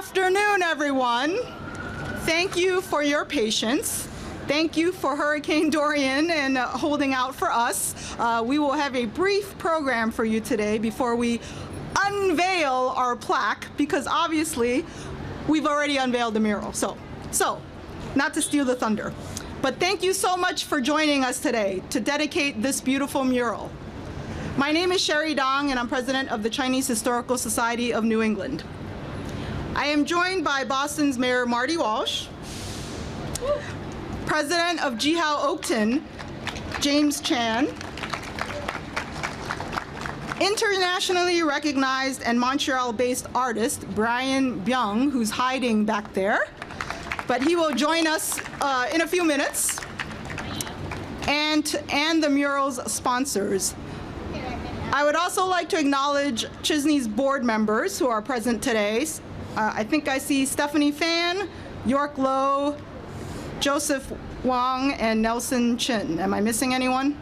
afternoon, everyone. Thank you for your patience. Thank you for Hurricane Dorian and holding out for us. We will have a brief program for you today before we unveil our plaque, because obviously we've already unveiled the mural. So not to steal the thunder, but thank you so much for joining us today to dedicate this beautiful mural. My name is Sherry Dong, and I'm president of the Chinese Historical Society of New England. I am joined by Boston's Mayor Marty Walsh, President of Jihao Oakton, James Chan, internationally recognized and Montreal-based artist Bryan Beyung, who's hiding back there, but he will join us in a few minutes, and the mural's sponsors. I would also like to acknowledge Chisney's board members who are present today. I think I see Stephanie Fan, York Lowe, Joseph Wang, and Nelson Chin. Am I missing anyone?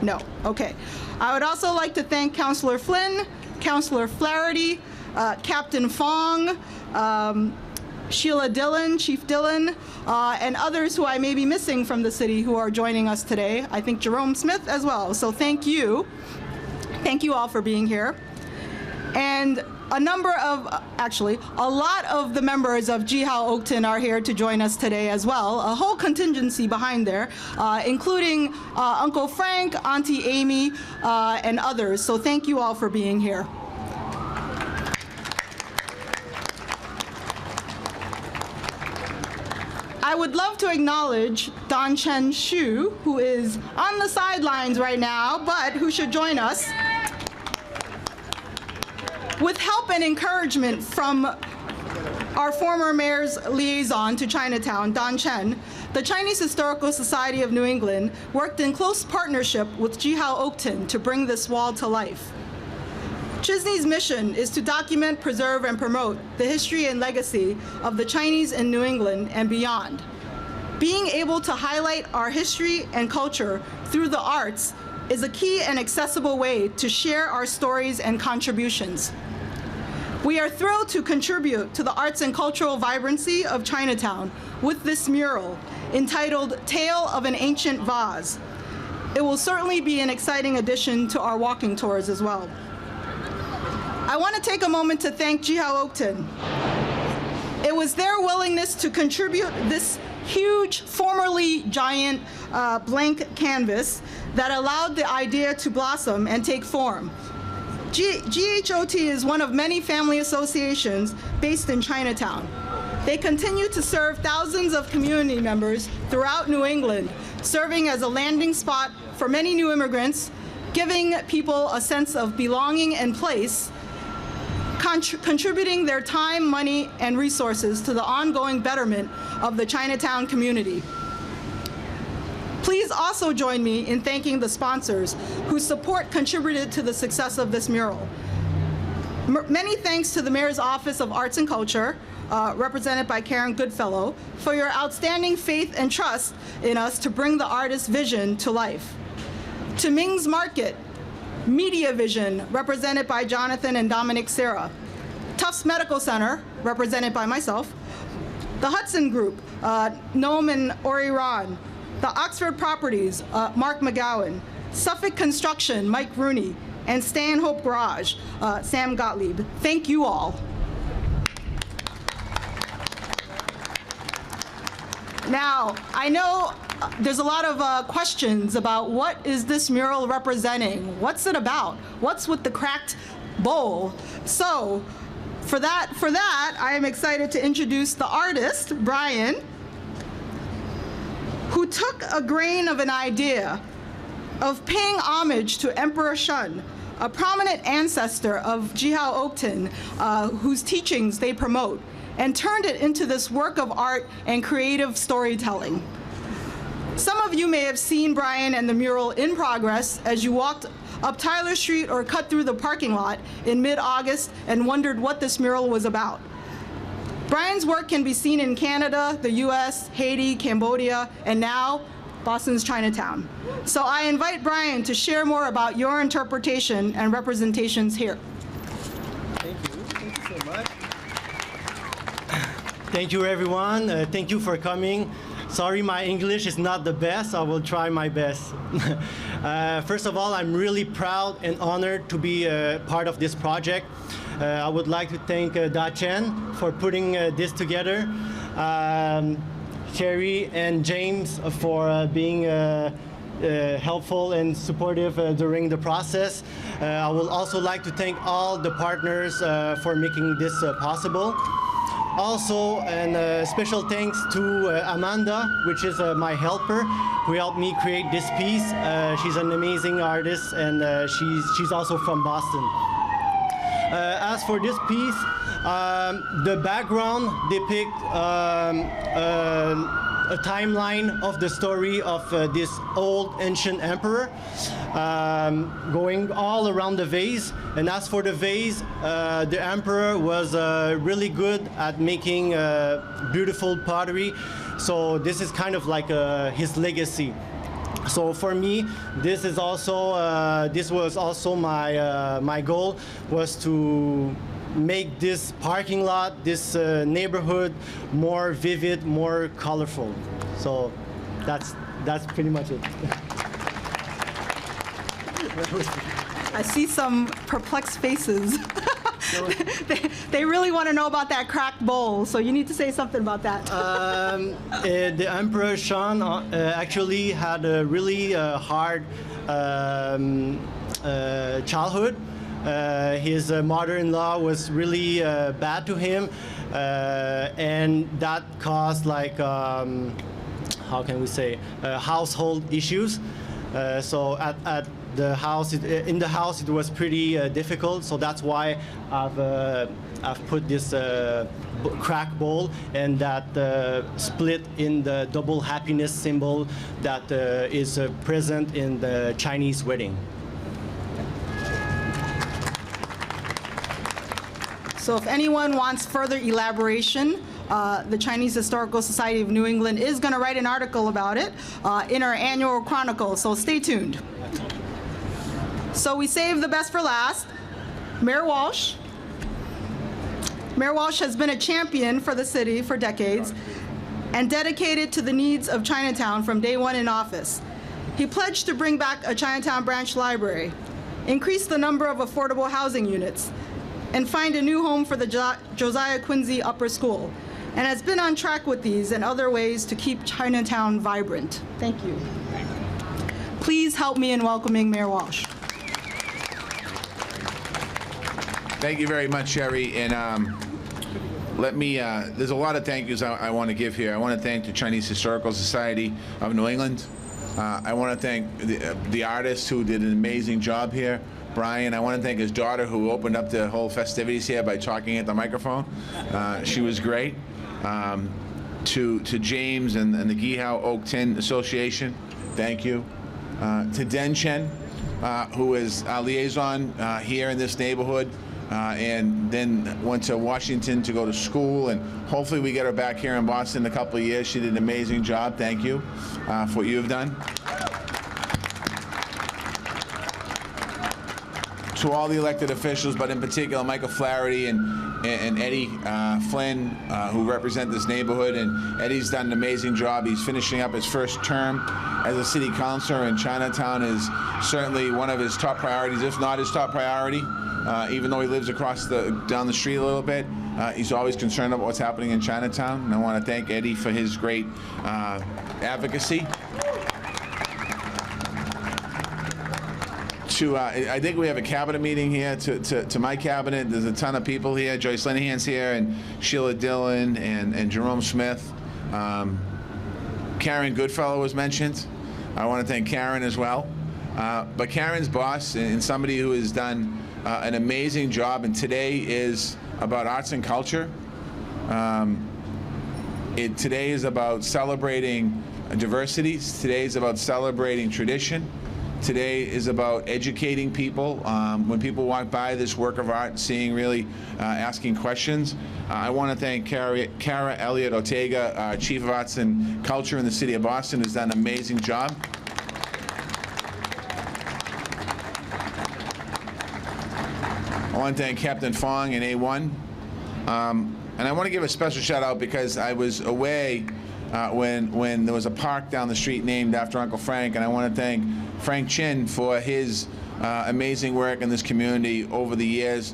No. Okay. I would also like to thank Councillor Flynn, Councillor Flaherty, Captain Fong, Sheila Dillon, Chief Dillon, and others who I may be missing from the city who are joining us today. I think Jerome Smith as well. So thank you. Thank you all for being here. And a lot of the members of Jihao Oakton are here to join us today as well. A whole contingency behind there, including Uncle Frank, Auntie Amy, and others. So thank you all for being here. I would love to acknowledge Don Chen Shu, who is on the sidelines right now, but who should join us. With help and encouragement from our former mayor's liaison to Chinatown, Don Chen, the Chinese Historical Society of New England worked in close partnership with Jihao Oakton to bring this wall to life. Chisney's mission is to document, preserve, and promote the history and legacy of the Chinese in New England and beyond. Being able to highlight our history and culture through the arts is a key and accessible way to share our stories and contributions. We are thrilled to contribute to the arts and cultural vibrancy of Chinatown with this mural entitled Tale of an Ancient Vase. It will certainly be an exciting addition to our walking tours as well. I want to take a moment to thank Jihao Oakton. It was their willingness to contribute this huge, formerly giant blank canvas that allowed the idea to blossom and take form. GHOT is one of many family associations based in Chinatown. They continue to serve thousands of community members throughout New England, serving as a landing spot for many new immigrants, giving people a sense of belonging and place, contributing their time, money, and resources to the ongoing betterment of the Chinatown community. Please also join me in thanking the sponsors whose support contributed to the success of this mural. Many thanks to the Mayor's Office of Arts and Culture, represented by Karen Goodfellow, for your outstanding faith and trust in us to bring the artist's vision to life. To Ming's Market, Media Vision, represented by Jonathan and Dominic Serra. Tufts Medical Center, represented by myself. The Hudson Group, Noam and Ori Ron. The Oxford Properties, Mark McGowan. Suffolk Construction, Mike Rooney. And Stanhope Garage, Sam Gottlieb. Thank you all. Now, I know there's a lot of questions about what is this mural representing? What's it about? What's with the cracked bowl? So, for that, I am excited to introduce the artist, Bryan, who took a grain of an idea of paying homage to Emperor Shun, a prominent ancestor of Jihao Oakton, whose teachings they promote, and turned it into this work of art and creative storytelling. Some of you may have seen Bryan and the mural in progress as you walked up Tyler Street or cut through the parking lot in mid-August and wondered what this mural was about. Bryan's work can be seen in Canada, the US, Haiti, Cambodia, and now Boston's Chinatown. So I invite Bryan to share more about your interpretation and representations here. Thank you so much. Thank you, everyone. Thank you for coming. Sorry, my English is not the best. I will try my best. First of all, I'm really proud and honored to be part of this project. I would like to thank Da Chen for putting this together. Sherry and James for being helpful and supportive during the process. I would also like to thank all the partners for making this possible. Also, and special thanks to Amanda, which is my helper, who helped me create this piece. She's an amazing artist, and she's also from Boston. As for this piece, the background depicts a timeline of the story of this old ancient emperor going all around the vase. And as for the vase, the emperor was really good at making beautiful pottery. So this is kind of like his legacy. So for me, this is also this was also my goal, was to make this parking lot, this neighborhood more vivid, more colorful. So that's pretty much it. I see some perplexed faces. They really want to know about that cracked bowl, so you need to say something about that. The Emperor Shun actually had a really hard childhood. His mother-in-law was really bad to him, and that caused, like, how can we say, household issues. So at the house, in the house, it was pretty difficult. So that's why I've put this crack bowl, and that split in the double happiness symbol that is present in the Chinese wedding. So if anyone wants further elaboration, the Chinese Historical Society of New England is going to write an article about it in our annual chronicle, so stay tuned. So we saved the best for last. Mayor Walsh. Mayor Walsh has been a champion for the city for decades and dedicated to the needs of Chinatown from day one in office. He pledged to bring back a Chinatown branch library, increase the number of affordable housing units, and find a new home for the Josiah Quincy Upper School, and has been on track with these and other ways to keep Chinatown vibrant. Thank you. Please help me in welcoming Mayor Walsh. Thank you very much, Sherry. And let me, there's a lot of thank yous I want to give here. I want to thank the Chinese Historical Society of New England. I want to thank the artists who did an amazing job here. Bryan, I want to thank his daughter who opened up the whole festivities here by talking at the microphone. She was great. To James and the Gihao Oak Tin Association, thank you. To Den Chen, who is our liaison here in this neighborhood, and then went to Washington to go to school, and hopefully we get her back here in Boston in a couple of years. She did an amazing job. Thank you for what you've done. To all the elected officials, but in particular Michael Flaherty and Eddie Flynn, who represent this neighborhood. And Eddie's done an amazing job. He's finishing up his first term as a city councilor, and Chinatown is certainly one of his top priorities, if not his top priority. Even though he lives across down the street a little bit, he's always concerned about what's happening in Chinatown. And I want to thank Eddie for his great advocacy. I think we have a cabinet meeting here. To my cabinet, there's a ton of people here. Joyce Linehan's here, and Sheila Dillon, and Jerome Smith. Karen Goodfellow was mentioned. I want to thank Karen as well. But Karen's boss, and somebody who has done an amazing job, and today is about arts and culture. Today is about celebrating diversity. Today is about celebrating tradition. Today is about educating people. When people walk by this work of art, seeing, really asking questions. I want to thank Cara Elliott Ortega, Chief of Arts and Culture in the City of Boston, who's done an amazing job. I want to thank Captain Fong and A1. And I want to give a special shout out because I was away when there was a park down the street named after Uncle Frank, and I want to thank Frank Chin for his amazing work in this community over the years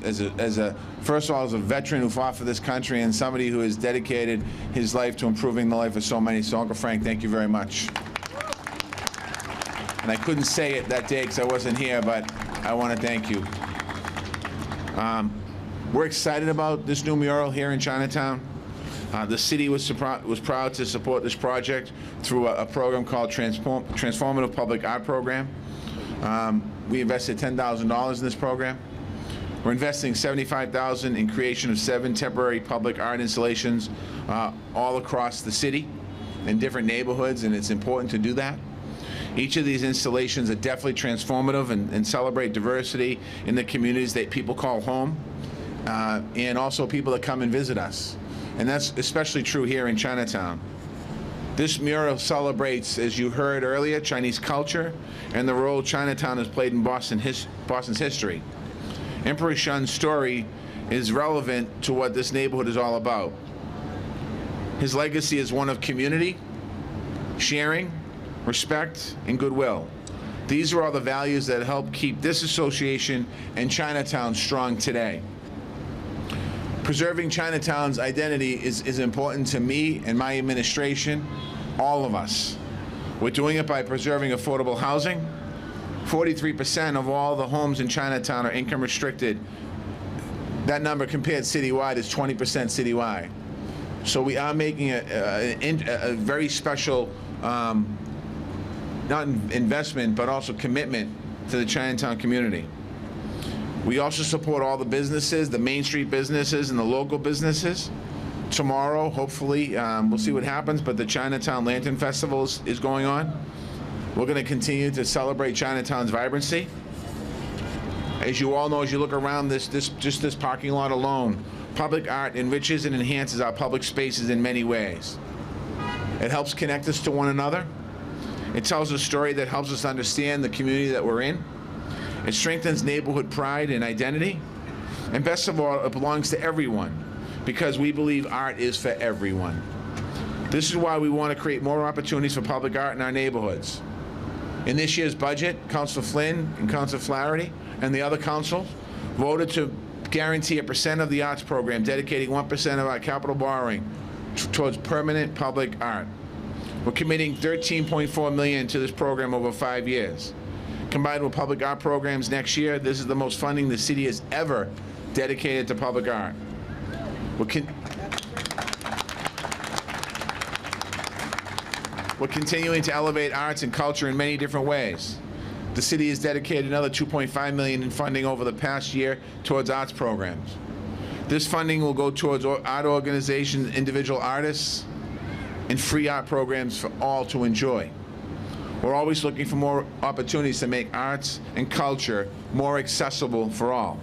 first of all, as a veteran who fought for this country and somebody who has dedicated his life to improving the life of so many. So Uncle Frank, thank you very much. And I couldn't say it that day because I wasn't here, but I want to thank you. We're excited about this new mural here in Chinatown. The city was proud to support this project through a program called Transformative Public Art Program. We invested $10,000 in this program. We're investing $75,000 in creation of 7 temporary public art installations all across the city in different neighborhoods, and it's important to do that. Each of these installations are definitely transformative and celebrate diversity in the communities that people call home, and also people that come and visit us. And that's especially true here in Chinatown. This mural celebrates, as you heard earlier, Chinese culture and the role Chinatown has played in Boston's history. Emperor Shun's story is relevant to what this neighborhood is all about. His legacy is one of community, sharing, respect, and goodwill. These are all the values that help keep this association and Chinatown strong today. Preserving Chinatown's identity is important to me and my administration, all of us. We're doing it by preserving affordable housing. 43% of all the homes in Chinatown are income restricted. That number compared citywide is 20% citywide. So we are making a very special, not investment, but also commitment to the Chinatown community. We also support all the businesses, the Main Street businesses and the local businesses. Tomorrow, hopefully, we'll see what happens, but the Chinatown Lantern Festival is going on. We're going to continue to celebrate Chinatown's vibrancy. As you all know, as you look around this parking lot alone, public art enriches and enhances our public spaces in many ways. It helps connect us to one another. It tells a story that helps us understand the community that we're in. It strengthens neighborhood pride and identity. And best of all, it belongs to everyone because we believe art is for everyone. This is why we want to create more opportunities for public art in our neighborhoods. In this year's budget, Councilor Flynn and Councilor Flaherty and the other councils voted to guarantee a % of the arts program, dedicating 1% of our capital borrowing towards permanent public art. We're committing $13.4 million to this program over 5 years. Combined with public art programs next year, this is the most funding the city has ever dedicated to public art. We're continuing to elevate arts and culture in many different ways. The city has dedicated another $2.5 million in funding over the past year towards arts programs. This funding will go towards art organizations, individual artists, and free art programs for all to enjoy. We're always looking for more opportunities to make arts and culture more accessible for all.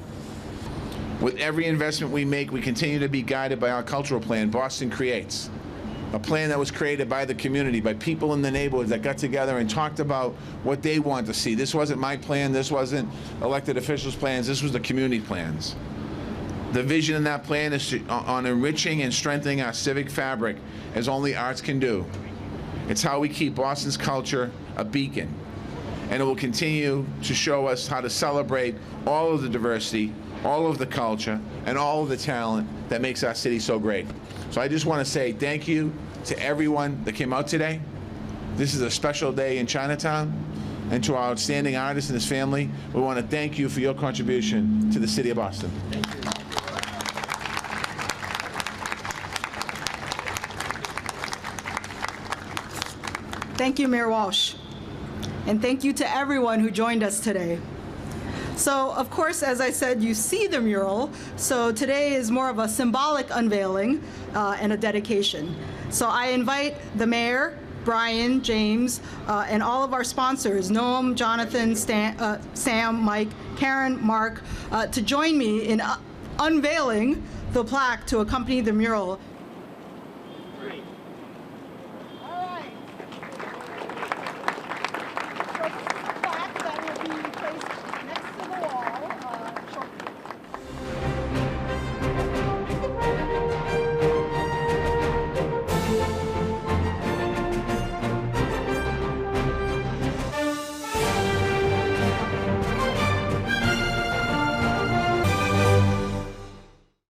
With every investment we make, we continue to be guided by our cultural plan, Boston Creates. A plan that was created by the community, by people in the neighborhoods that got together and talked about what they want to see. This wasn't my plan, this wasn't elected officials' plans, this was the community plans. The vision in that plan is on enriching and strengthening our civic fabric as only arts can do. It's how we keep Boston's culture a beacon, and it will continue to show us how to celebrate all of the diversity, all of the culture, and all of the talent that makes our city so great. So I just want to say thank you to everyone that came out today. This is a special day in Chinatown, and to our outstanding artist and his family, we want to thank you for your contribution to the city of Boston. Thank you. Thank you, Mayor Walsh. And thank you to everyone who joined us today. So, of course, as I said, you see the mural. So today is more of a symbolic unveiling and a dedication. So I invite the mayor, Brian, James, and all of our sponsors, Noam, Jonathan, Sam, Mike, Karen, Mark, to join me in unveiling the plaque to accompany the mural